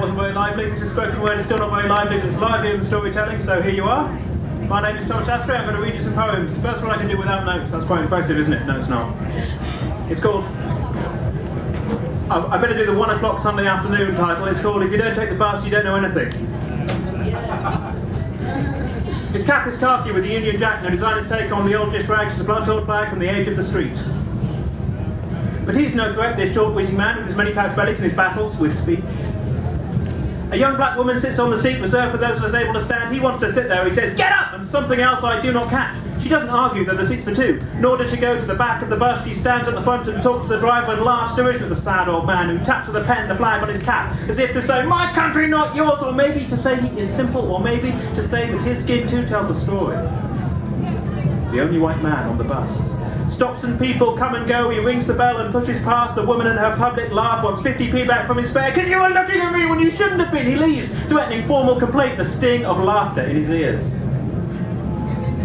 wasn't very lively. This is spoken word, it's still not very lively, but it's lively in the storytelling, so here you are. My name is Sastry, I'm going to read you some poems. First one I can do without notes, that's quite impressive, isn't it? No, it's not. It's called... I better do the 1 o'clock Sunday afternoon title. It's called If You Don't Take the Bus, You Don't Know Anything. His cap is khaki with the Union Jack, no designer's take on the old dish rag, just a blunt old flag from the edge of the street. But he's no threat, this short wheezing man with his many pouch bellies and his battles with speech. A young black woman sits on the seat reserved for those of us able to stand. He wants to sit there, he says, "Get up!" and something else I do not catch. She doesn't argue that the seat's for two, nor does she go to the back of the bus. She stands at the front and talks to the driver and laughs derision at the sad old man who taps with a pen the flag on his cap, as if to say, "My country, not yours," or maybe to say he is simple, or maybe to say that his skin too tells a story. The only white man on the bus stops and people come and go. He rings the bell and pushes past the woman and her public laugh, wants 50p back from his fare. "'Cause you were looking at me when you shouldn't have been." He leaves, threatening formal complaint, the sting of laughter in his ears.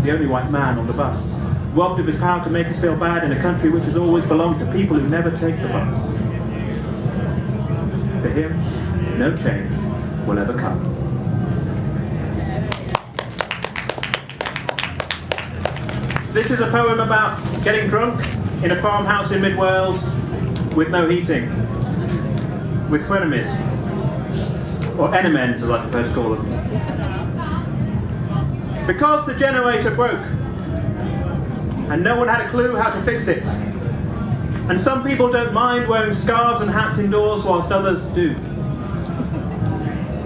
The only white man on the bus, robbed of his power to make us feel bad in a country which has always belonged to people who never take the bus. For him, no change will ever come. This is a poem about getting drunk in a farmhouse in mid-Wales with no heating, with frenemies, or enemens as I prefer to call them. Because the generator broke, and no one had a clue how to fix it. And some people don't mind wearing scarves and hats indoors whilst others do.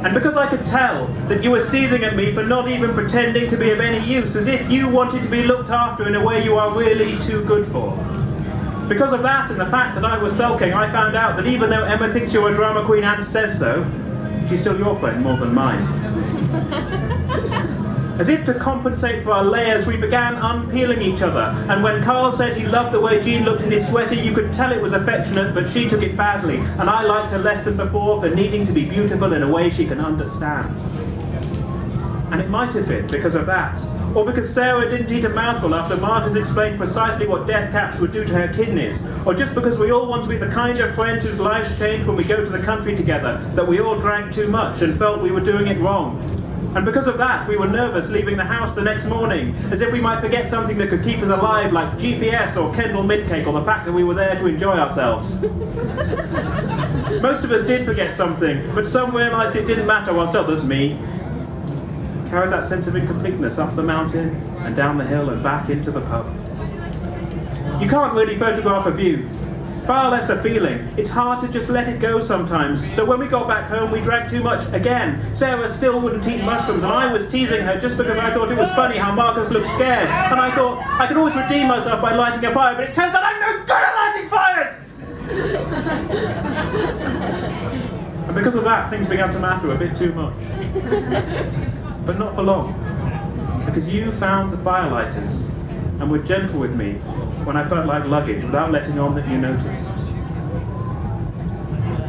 And because I could tell that you were seething at me for not even pretending to be of any use, as if you wanted to be looked after in a way you are really too good for. Because of that and the fact that I was sulking, I found out that even though Emma thinks you're a drama queen and says so, she's still your friend more than mine. As if to compensate for our layers, we began unpeeling each other. And when Carl said he loved the way Jean looked in his sweater, you could tell it was affectionate, but she took it badly. And I liked her less than before for needing to be beautiful in a way she can understand. And it might have been because of that. Or because Sarah didn't eat a mouthful after Marcus explained precisely what death caps would do to her kidneys. Or just because we all want to be the kind of friends whose lives change when we go to the country together, that we all drank too much and felt we were doing it wrong. And because of that, we were nervous leaving the house the next morning, as if we might forget something that could keep us alive, like GPS or Kendall Midcake, or the fact that we were there to enjoy ourselves. Most of us did forget something, but some realised it didn't matter, whilst others, me, carried that sense of incompleteness up the mountain and down the hill and back into the pub. You can't really photograph a view, far less a feeling. It's hard to just let it go sometimes. So when we got back home, we drank too much again. Sarah still wouldn't eat mushrooms, and I was teasing her just because I thought it was funny how Marcus looked scared. And I thought I could always redeem myself by lighting a fire, but it turns out I'm no good at lighting fires! And because of that, things began to matter a bit too much. But not for long. Because you found the firelighters and were gentle with me when I felt like luggage, without letting on that you noticed.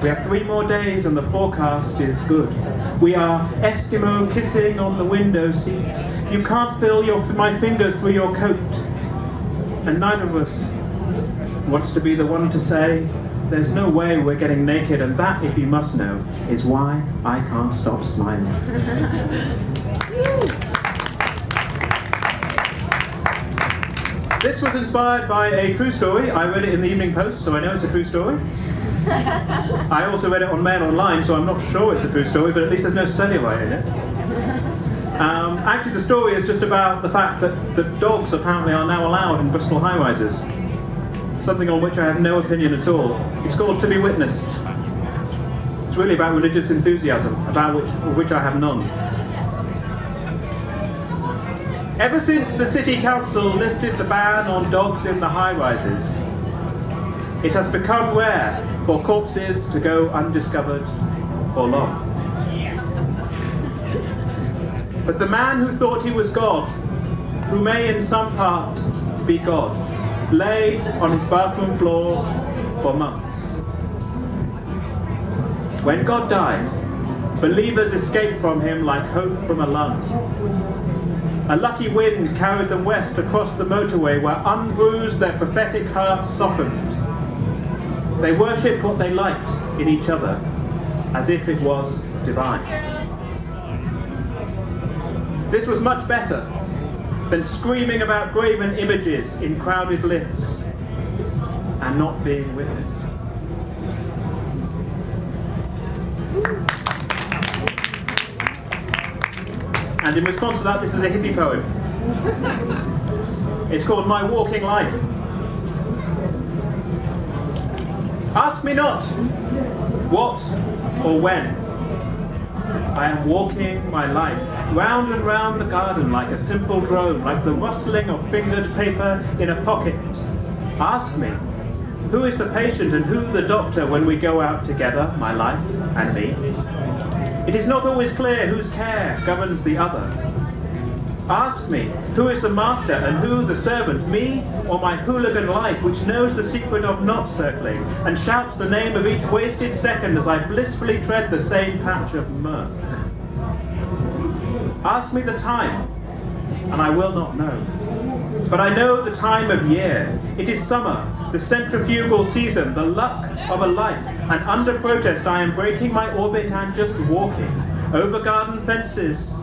We have 3 more days and the forecast is good. We are Eskimo kissing on the window seat. You can't feel my fingers through your coat. And neither of us wants to be the one to say, "There's no way we're getting naked," and that, if you must know, is why I can't stop smiling. This was inspired by a true story. I read it in the Evening Post, so I know it's a true story. I also read it on Mail Online, so I'm not sure it's a true story, but at least there's no cellulite in it. Actually, the story is just about the fact that dogs apparently are now allowed in Bristol high-rises. Something on which I have no opinion at all. It's called To Be Witnessed. It's really about religious enthusiasm, about which I have none. Ever since the City Council lifted the ban on dogs in the high-rises, it has become rare for corpses to go undiscovered for long. But the man who thought he was God, who may in some part be God, lay on his bathroom floor for months. When God died, believers escaped from him like hope from a lung. A lucky wind carried them west across the motorway where unbruised their prophetic hearts softened. They worshipped what they liked in each other. as if it was divine. This was much better than screaming about graven images in crowded lifts and not being witnessed. And in response to that, this is a hippie poem. It's called My Walking Life. Ask me not what or when. I am walking my life, round and round the garden like a simple drone, like the rustling of fingered paper in a pocket. Ask me, who is the patient and who the doctor when we go out together, my life and me? It is not always clear whose care governs the other. Ask me, who is the master and who the servant, me or my hooligan life, which knows the secret of not circling and shouts the name of each wasted second as I blissfully tread the same patch of murk? Ask me the time, and I will not know. But I know the time of year. It is summer, the centrifugal season, the luck of a life, and under protest I am breaking my orbit and just walking over garden fences,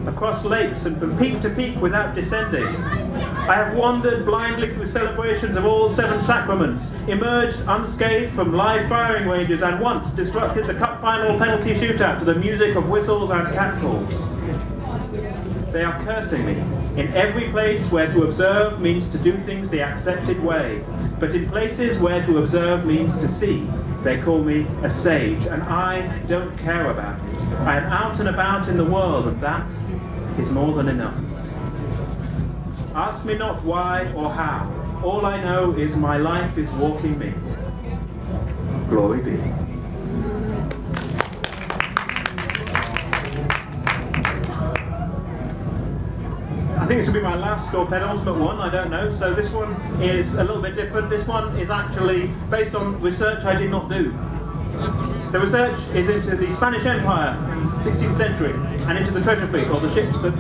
across lakes and from peak to peak without descending. I have wandered blindly through celebrations of all 7 sacraments, emerged unscathed from live firing ranges, and once disrupted the cup final penalty shootout to the music of whistles and catcalls. They are cursing me. In every place where to observe means to do things the accepted way, but in places where to observe means to see, they call me a sage, and I don't care about it. I am out and about in the world, and that is more than enough. Ask me not why or how. All I know is my life is walking me. Glory be. I think this will be my last or penultimate one, I don't know. So this one is a little bit different. This one is actually based on research I did not do. The research is into the Spanish Empire in the 16th century and into the treasure fleet, or the ships that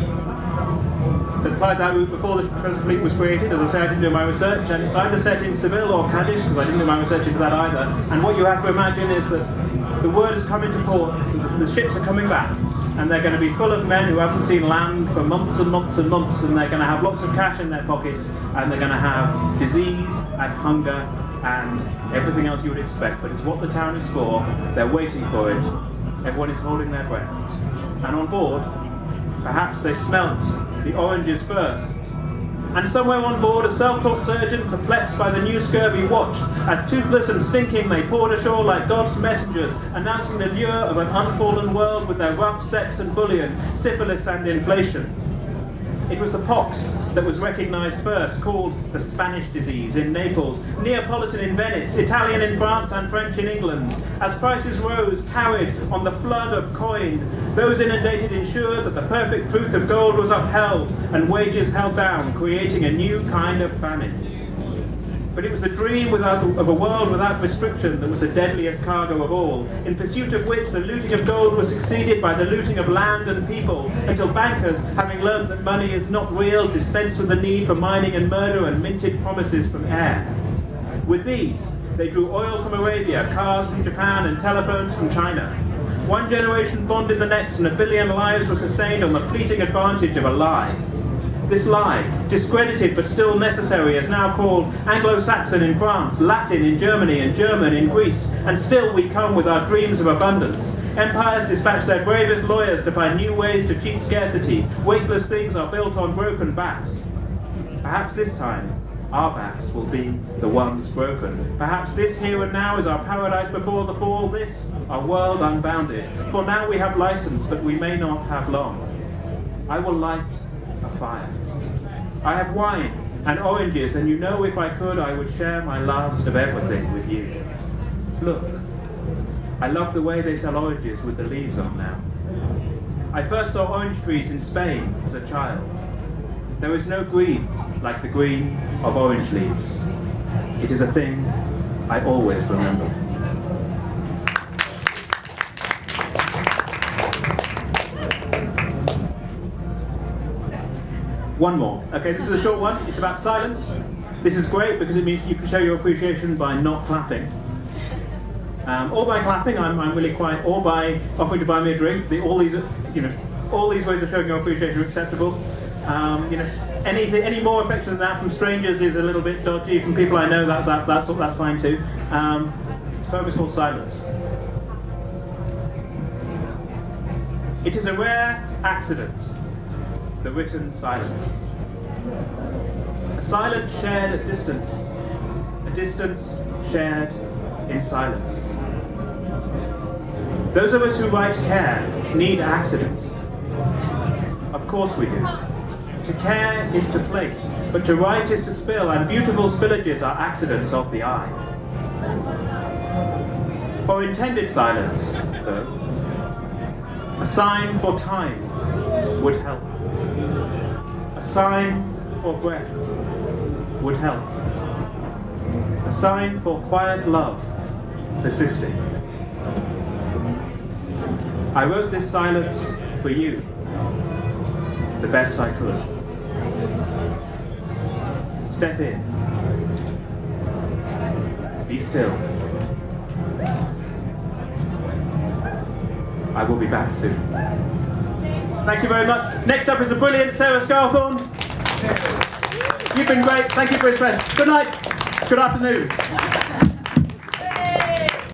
plied that route before the treasure fleet was created. As I say, I didn't do my research, and it's either set in Seville or Cadiz, because I didn't do my research into that either. And what you have to imagine is that the word has come into port, the ships are coming back, and they're going to be full of men who haven't seen land for months and months and months, and they're going to have lots of cash in their pockets, and they're going to have disease and hunger and everything else you would expect. But it's what the town is for. They're waiting for it. Everyone is holding their breath. And on board, perhaps they smelt the oranges first. And somewhere on board, a self-taught surgeon, perplexed by the new scurvy, watched as toothless and stinking they poured ashore like God's messengers, announcing the lure of an unfallen world with their rough sex and bullion, syphilis and inflation. It was the pox that was recognized first, called the Spanish disease in Naples, Neapolitan in Venice, Italian in France and French in England. As prices rose, carried on the flood of coin, those inundated ensured that the perfect truth of gold was upheld and wages held down, creating a new kind of famine. But it was the dream of a world without restriction that was the deadliest cargo of all, in pursuit of which the looting of gold was succeeded by the looting of land and people, until bankers, having learned that money is not real, dispensed with the need for mining and murder and minted promises from air. With these, they drew oil from Arabia, cars from Japan, and telephones from China. One generation bonded the next, and 1 billion lives were sustained on the fleeting advantage of a lie. This lie, discredited but still necessary, is now called Anglo-Saxon in France, Latin in Germany, and German in Greece, and still we come with our dreams of abundance. Empires dispatch their bravest lawyers to find new ways to cheat scarcity. Weightless things are built on broken backs. Perhaps this time, our backs will be the ones broken. Perhaps this here and now is our paradise before the fall, this, our world unbounded. For now we have license, but we may not have long. I will light a fire. I have wine and oranges, and you know if I could, I would share my last of everything with you. Look, I love the way they sell oranges with the leaves on now. I first saw orange trees in Spain as a child. There is no green like the green of orange leaves. It is a thing I always remember. One more. Okay, this is a short one. It's about silence. This is great because it means you can show your appreciation by not clapping. Or by clapping, I'm really quite, or by offering to buy me a drink. All these ways of showing your appreciation are acceptable. Any more affection than that from strangers is a little bit dodgy. From people I know, that's fine too. This poem is called Silence. It is a rare accident, the written silence. A silence shared at distance, a distance shared in silence. Those of us who write care need accidents. Of course we do. To care is to place, but to write is to spill, and beautiful spillages are accidents of the eye. For intended silence, though, a sign for time would help. A sign for breath would help. A sign for quiet love persisting. I wrote this silence for you, the best I could. Step in. Be still. I will be back soon. Thank you very much. Next up is the brilliant Sarah Scarthorne. You've been great. Thank you, Brisfest. Good night. Good afternoon.